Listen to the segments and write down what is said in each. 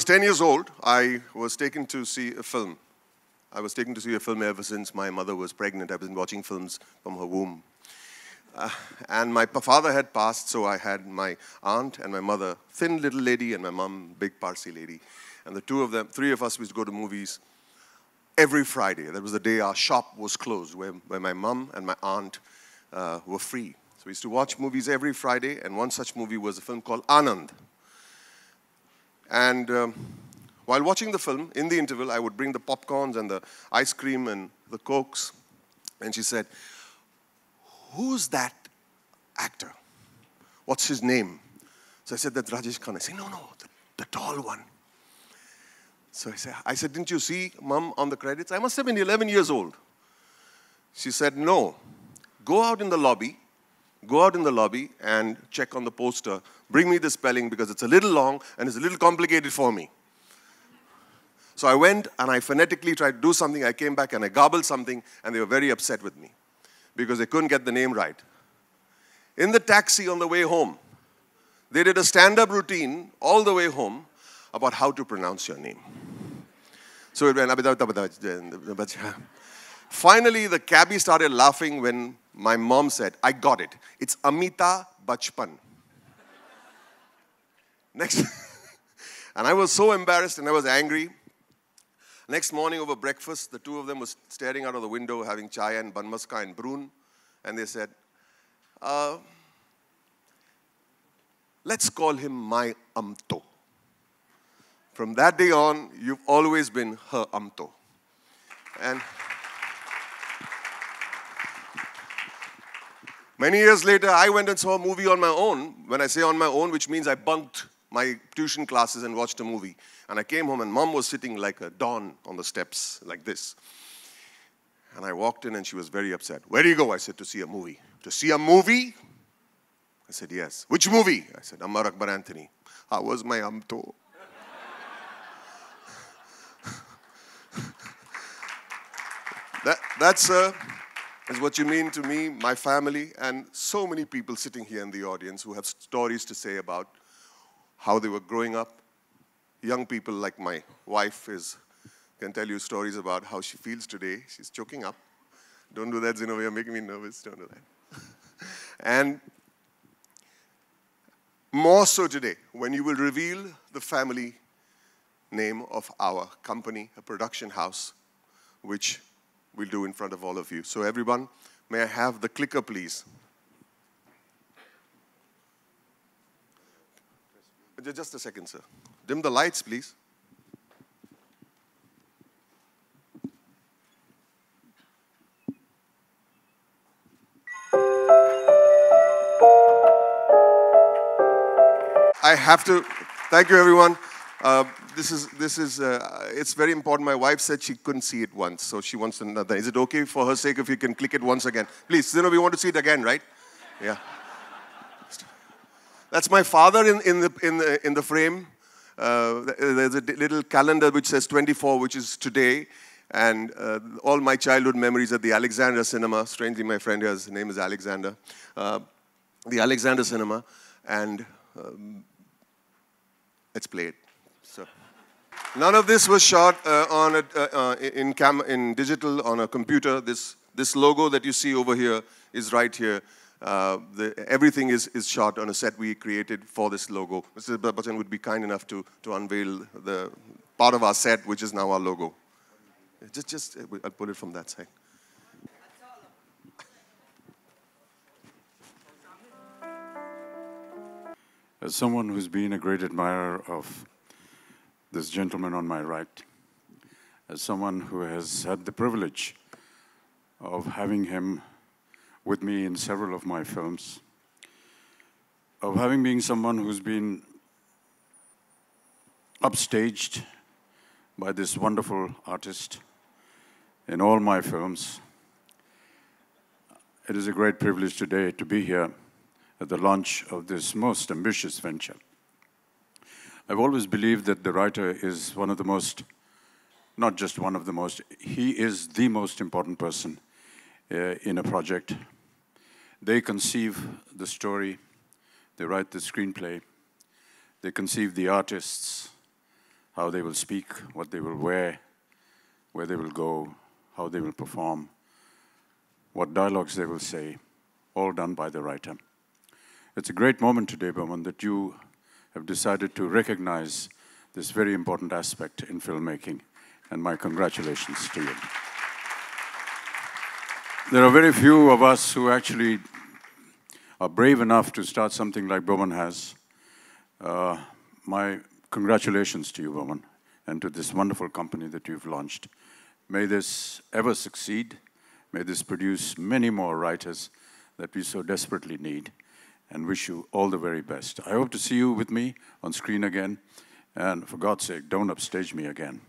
10 years old, I was taken to see a film. I was taken to see a film ever since my mother was pregnant. I've been watching films from her womb. And my father had passed, so I had my aunt and my mother, thin little lady, and my mom, big Parsi lady. And the three of us used to go to movies every Friday. That was the day our shop was closed, where my mom and my aunt were free. So we used to watch movies every Friday, and one such movie was a film called Anand. And while watching the film, in the interval, I would bring the popcorns and the ice cream and the Cokes. And she said, "Who's that actor? What's his name?" So I said, "That's Rajesh Khanna." I said, "No, the tall one." So I said, "Didn't you see Mom on the credits?" I must have been 11 years old. She said, "No, go out in the lobby and check on the poster. Bring me the spelling because it's a little long and it's a little complicated for me." So I went and I phonetically tried to do something. I came back and I garbled something, and they were very upset with me because they couldn't get the name right. In the taxi on the way home, they did a stand-up routine all the way home about how to pronounce your name. So it went, finally, the cabbie started laughing when my mom said, "I got it. It's Amitabh Bachchan." Next, and I was so embarrassed and I was angry. Next morning over breakfast, the two of them were staring out of the window having chai and banmaska and broon. And they said, "Let's call him my Amto. From that day on, you've always been her Amto." And many years later, I went and saw a movie on my own. When I say on my own, which means I bunked my tuition classes and watched a movie. And I came home and Mom was sitting like a don on the steps, like this. And I walked in and she was very upset. "Where do you go?" I said, "To see a movie." "To see a movie?" I said, "Yes." "Which movie?" I said, "Ammar Akbar Anthony." "How was my Amto?" That's what you mean to me, my family, and so many people sitting here in the audience who have stories to say about how they were growing up. Young people like my wife can tell you stories about how she feels today. She's choking up. Don't do that, Zino. You're making me nervous. Don't do that. And more so today, when you will reveal the family name of our company, a production house, which we'll do in front of all of you. So everyone, may I have the clicker, please? Just a second, sir. Dim the lights, please. I have to, thank you everyone. It's very important. My wife said she couldn't see it once, so she wants another. Is it okay for her sake if you can click it once again? Please, we want to see it again, right? Yeah. That's my father in the frame. There's a little calendar which says 24, which is today. And all my childhood memories at the Alexander Cinema. Strangely, my friend here, his name is Alexander. The Alexander Cinema. And let's play it. So, none of this was shot in digital on a computer. This logo that you see over here is right here. Everything is shot on a set we created for this logo. Mr. Bachchan would be kind enough to unveil the part of our set, which is now our logo. I'll pull it from that side. As someone who's been a great admirer of this gentleman on my right, as someone who has had the privilege of having him with me in several of my films, of having been someone who's been upstaged by this wonderful artist in all my films, it is a great privilege today to be here at the launch of this most ambitious venture. I've always believed that the writer is one of the most, not just one of the most, he is the most important person in a project. They conceive the story, they write the screenplay, they conceive the artists, how they will speak, what they will wear, where they will go, how they will perform, what dialogues they will say, all done by the writer. It's a great moment today, Boman, that you have decided to recognize this very important aspect in filmmaking, and my congratulations to you. There are very few of us who actually are brave enough to start something like Boman has. My congratulations to you, Boman, and to this wonderful company that you've launched. May this ever succeed. May this produce many more writers that we so desperately need, and wish you all the very best. I hope to see you with me on screen again, and for God's sake, don't upstage me again.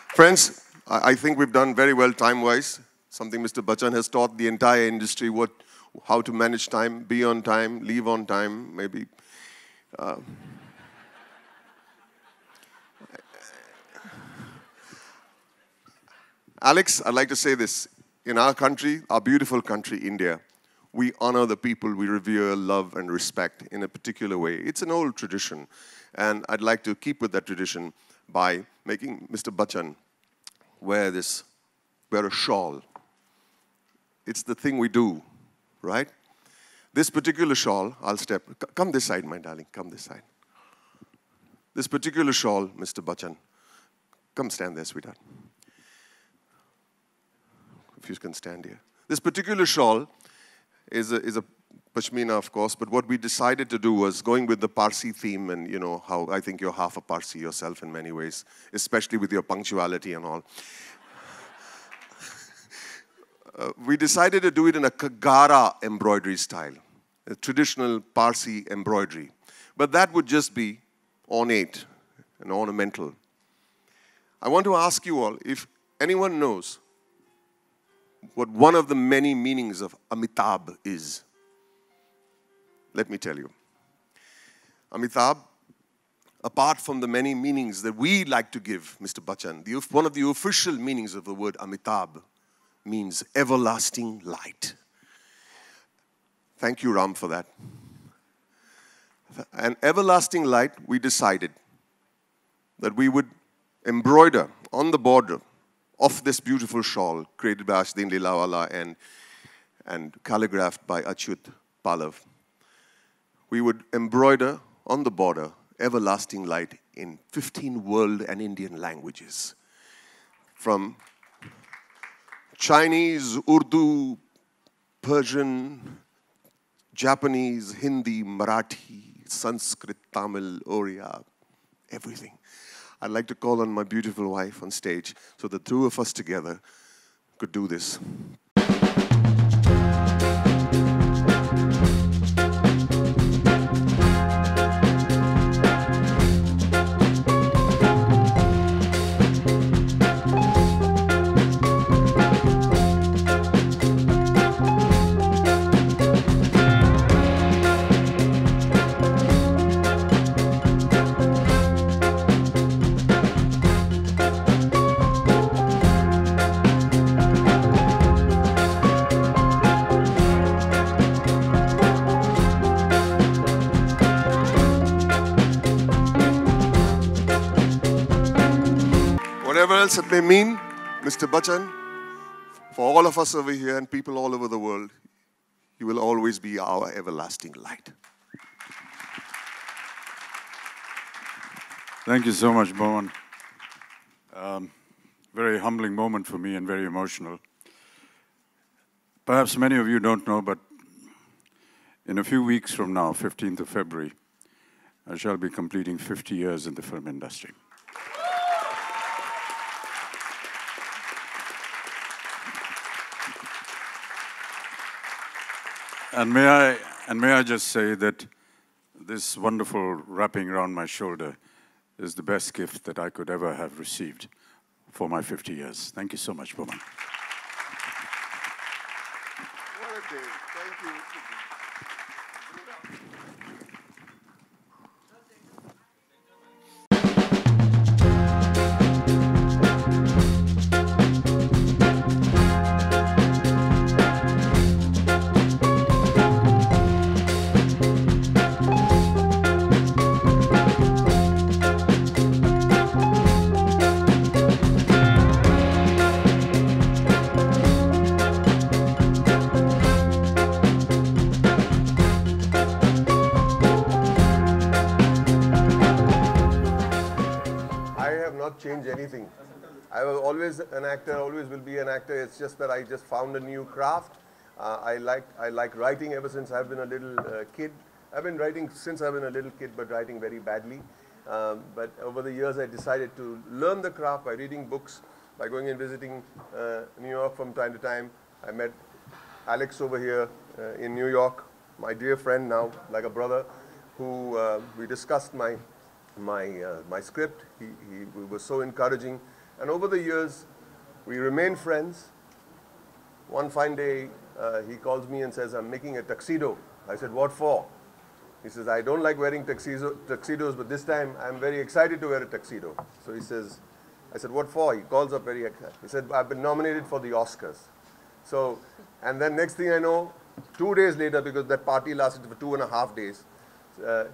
Friends, I think we've done very well time-wise. Something Mr. Bachchan has taught the entire industry how to manage time, be on time, leave on time, maybe. Alex, I'd like to say this. In our country, our beautiful country, India, we honor the people we revere, love, and respect in a particular way. It's an old tradition, and I'd like to keep with that tradition by making Mr. Bachchan wear a shawl. It's the thing we do, right? This particular shawl, come this side, my darling, come this side. This particular shawl, Mr. Bachchan, come stand there, sweetheart. If you can stand here. This particular shawl is a pashmina, of course, but what we decided to do was going with the Parsi theme, and you know how I think you're half a Parsi yourself in many ways, especially with your punctuality and all. We decided to do it in a Kagara embroidery style, a traditional Parsi embroidery. But that would just be ornate and ornamental. I want to ask you all if anyone knows what one of the many meanings of Amitabh is. Let me tell you. Amitabh, apart from the many meanings that we like to give, Mr. Bachchan, one of the official meanings of the word Amitabh means everlasting light. Thank you, Ram, for that. An everlasting light, we decided that we would embroider on the border of this beautiful shawl created by Ashdin Lilawala and calligraphed by Achyut Pallav. We would embroider on the border everlasting light in 15 world and Indian languages. From Chinese, Urdu, Persian, Japanese, Hindi, Marathi, Sanskrit, Tamil, Oriya, everything. I'd like to call on my beautiful wife on stage so the two of us together could do this. Whatever else it may mean, Mr. Bachchan, for all of us over here and people all over the world, you will always be our everlasting light. Thank you so much, Boman. Very humbling moment for me and very emotional. Perhaps many of you don't know, but in a few weeks from now, 15th of February, I shall be completing 50 years in the film industry. And may I just say that this wonderful wrapping around my shoulder is the best gift that I could ever have received for my 50 years. Thank you so much, Boman. What a day. Thank you. change anything. I was always an actor, always will be an actor. It's just that I just found a new craft. I like writing ever since I've been a little kid. I've been writing since I've been a little kid, but writing very badly. But over the years, I decided to learn the craft by reading books, by going and visiting New York from time to time. I met Alex over here in New York, my dear friend now, like a brother, who we discussed my script. He was so encouraging. And over the years, we remained friends. One fine day, he calls me and says, I'm making a tuxedo. I said, what for? He says, I don't like wearing tuxedos, but this time I'm very excited to wear a tuxedo. So he says, I said, what for? He calls up very excited. He said, I've been nominated for the Oscars. So, and then next thing I know, 2 days later, because that party lasted for 2.5 days,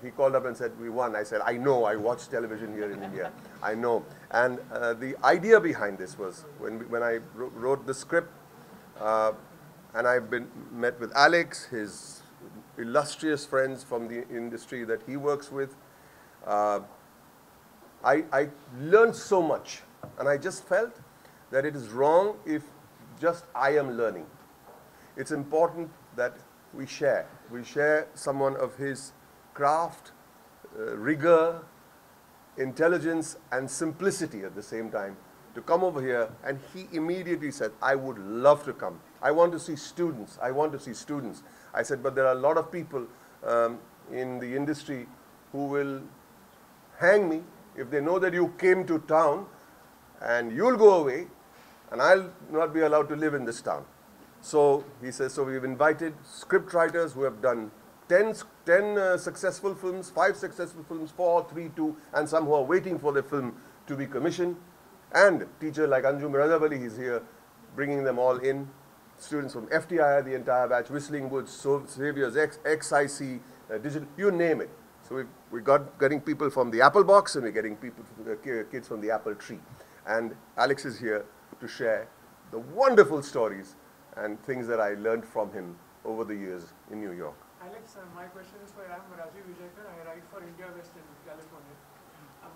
he called up and said, we won. I said, I know, I watch television here in India. I know. And the idea behind this was, when I wrote the script, and I've met with Alex, his illustrious friends from the industry that he works with, I learned so much. And I just felt that it is wrong if just I am learning. It's important that we share. We share someone of his craft, rigor, intelligence, and simplicity at the same time to come over here. And he immediately said, I would love to come. I want to see students. I want to see students. I said, but there are a lot of people in the industry who will hang me if they know that you came to town and you'll go away and I'll not be allowed to live in this town. So he says, so we've invited script writers who have done 10 successful films, 5 successful films, 4, 3, 2, and some who are waiting for their film to be commissioned. And teacher like Anjum Razavali, he's here bringing them all in. Students from FTI, the entire batch, Whistling Woods, Xavier's, XIC, digital, you name it. So we're getting people from the Apple box and we're getting people, kids from the Apple tree. And Alex is here to share the wonderful stories and things that I learned from him over the years in New York. Alex, my question is for you. I'm Rajiv Vijayakar. I write for India West in California.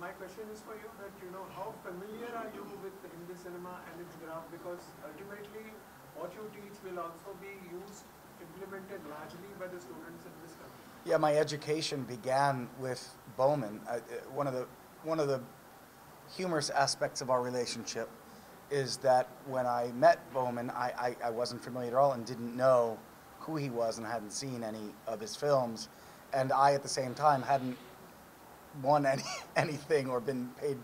My question is for you that, how familiar are you with Hindi cinema and its craft? Because ultimately, what you teach will also be used, implemented largely by the students in this country. Yeah, my education began with Boman. One of the humorous aspects of our relationship is that when I met Boman, I wasn't familiar at all and didn't know who he was and hadn't seen any of his films. And I, at the same time, hadn't won anything or been paid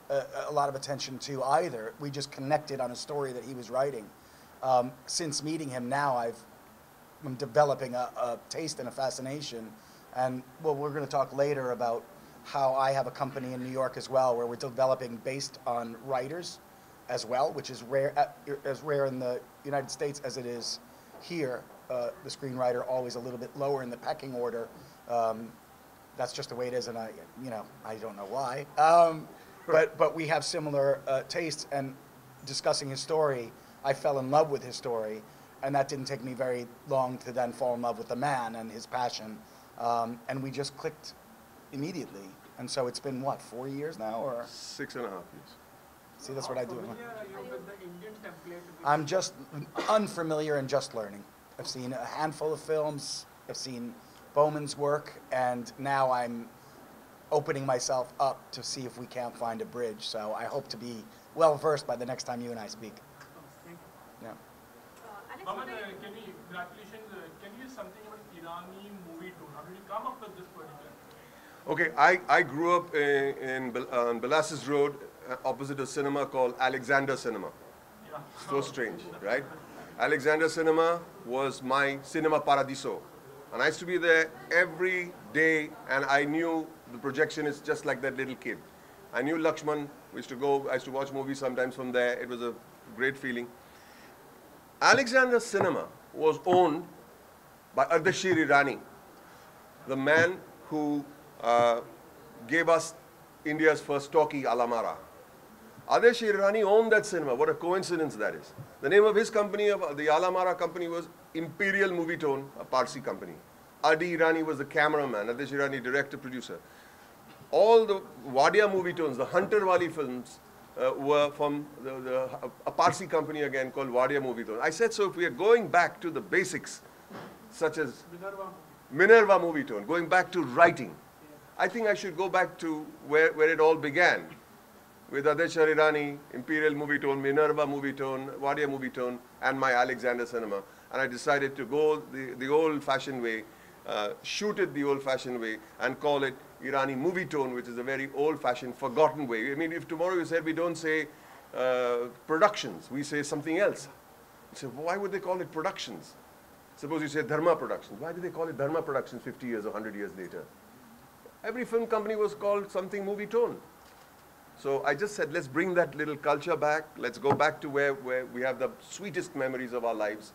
a lot of attention to either. We just connected on a story that he was writing. Since meeting him now, I'm developing a taste and a fascination. And well, we're going to talk later about how I have a company in New York as well, where we're developing based on writers as well, which is as rare in the United States as it is here. The screenwriter always a little bit lower in the pecking order. That's just the way it is, and I don't know why. But we have similar tastes, and discussing his story, I fell in love with his story, and that didn't take me very long to then fall in love with the man and his passion, and we just clicked immediately. And so it's been, what, 4 years now, or? 6.5 years. See, that's what I do. Familiar are you with the Indian template? I'm just unfamiliar and just learning. I've seen a handful of films. I've seen Boman's work, and now I'm opening myself up to see if we can't find a bridge. So I hope to be well versed by the next time you and I speak. Thank you. Yeah. Boman, congratulations. Can you use something about Irani MOVIETONE? How did you come up with this particular? Okay, I grew up on Belasses Road, opposite a cinema called Alexander Cinema. Yeah. So strange, right? Alexander Cinema was my cinema paradiso. And I used to be there every day, and I knew the projectionist just like that little kid. I knew Lakshman. I used to watch movies sometimes from there. It was a great feeling. Alexander Cinema was owned by Ardeshir Irani, the man who gave us India's first talkie, Alamara. Adesh Irani owned that cinema. What a coincidence that is. The name of his company, the Alamara company, was Imperial MOVIETONE, a Parsi company. Adi Irani was the cameraman, Adesh Irani director, producer. all the Wadia MOVIETONEs, the Hunter Wali films, were from a Parsi company again called Wadia MOVIETONE. I said, so if we are going back to the basics, such as Minerva MOVIETONE, going back to writing, I think I should go back to where it all began, with Adeshar Irani, Imperial MOVIETONE, Minerva MOVIETONE, Wadia MOVIETONE, and my Alexander cinema. And I decided to go the old-fashioned way, shoot it the old-fashioned way, and call it Irani MOVIETONE, which is a very old-fashioned, forgotten way. I mean, if tomorrow you said we don't say productions, we say something else. You say, why would they call it productions? Suppose you say Dharma Productions. Why do they call it Dharma Productions 50 years or 100 years later? Every film company was called something MOVIETONE. So I just said, let's bring that little culture back. Let's go back to where we have the sweetest memories of our lives,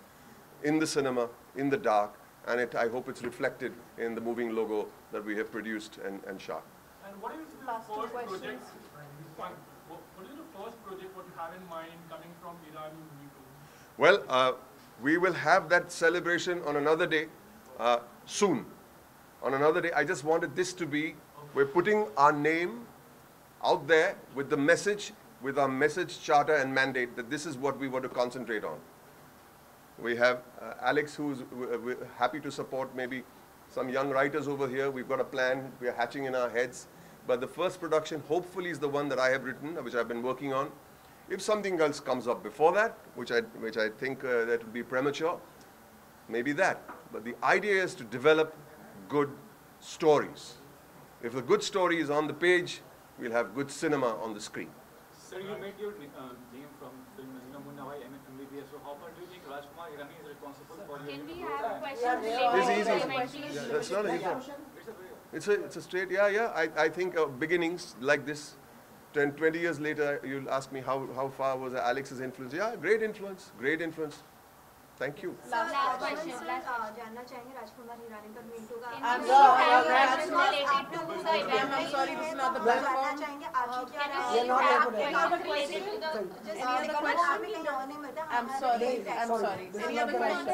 in the cinema, in the dark, and I hope it's reflected in the moving logo that we have produced and shot. And what is the first project? What is the first project what you have in mind coming from Irani MOVIETONE? Well, we will have that celebration on another day, soon. On another day, I just wanted this to be, we're putting our name out there with the message, with our message, charter and mandate that this is what we want to concentrate on. We have Alex, who's happy to support maybe some young writers over here. We've got a plan, we're hatching in our heads. But the first production hopefully is the one that I have written, which I've been working on. If something else comes up before that, which I think that would be premature, maybe that. But the idea is to develop good stories. If the good story is on the page, we'll have good cinema on the screen. Sir, you made your name from film Munawai MBBS. So how far do you think Rajkumar Irani is responsible for your... Can we have questions? It's easy. Yeah, that's not easy. It's a straight, yeah. I think beginnings like this, 10, 20 years later, you'll ask me how far was Alex's influence. Yeah, great influence, great influence. Thank you. Last question. जानना चाहेंगे राजकुमार हिरानी पर मिंटू का I'm sorry, this is not the platform. जानना चाहेंगे आपकी क्या राय है? I'm sorry. Any other question?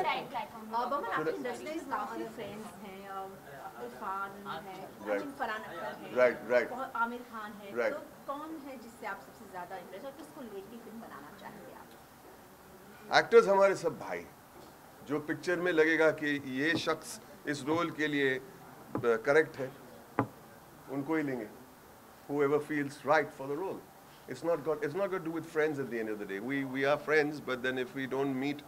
Boman, आपकी इंडस्ट्री में काफी फ्रेंड्स हैं, इरफान है, फरहान अख्तर है, Right. आमिर खान है, Right. तो कौन है जिससे आप सबसे ज्यादा इंटरेस्ट और किसको लेके फिल्म बनाना चाहेंगे आप? एक्टर्स हमारे सब भाई, जो पिक्चर में लगेगा कि ये शख्स इस रोल के लिए करेक्ट है, उनको ही लेंगे. Whoever feels right for the role. It's not got to do with friends at the end of the day. We are friends, but then if we don't meet,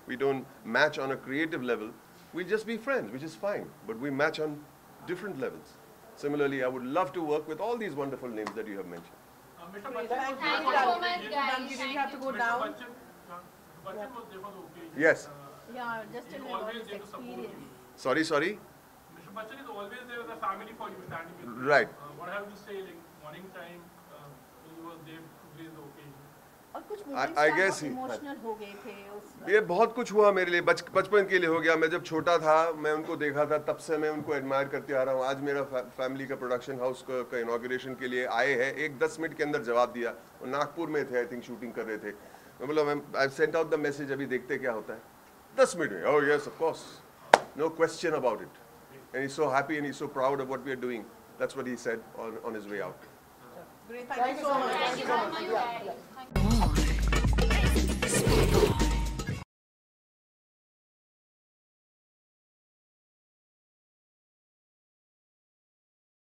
we don't match on a creative level, we just be friends, which is fine. But we match on different levels. Similarly, I would love to work with all these wonderful names that you have mentioned. Mr. Bachchan, Thank you so much, guys. Do you have to go down? Bachchan was there for the occasion. Yes. Yeah, just He's tell me about always his there to support you. experience. Sorry. Mr. Bachchan is always there as a family for you, standing with you. Right. What have you say, like morning time, he was there to grace the occasion. और कुछ I guess emotional हो गए थे उस ये बहुत कुछ हुआ मेरे लिए, बचपन के लिए हो गया. मैं जब छोटा था, मैं उनको देखा था, तब से मैं उनको एडमायर करते आ रहा हूँ. आज मेरा फैमिली का प्रोडक्शन हाउस का इनॉग्रेशन के लिए आए हैं. एक 10 मिनट के अंदर जवाब दिया. और नागपुर में थे, आई थिंक शूटिंग कर रहे थे. मैं बोला, I sent out the message, अभी देखते क्या होता है. 10 मिनट में, oh yes, of course, no question about it. And he's so happy and he's so proud of what we are doing. That's what he said on his way out. Great, thank you so much. Thank you so much, guys.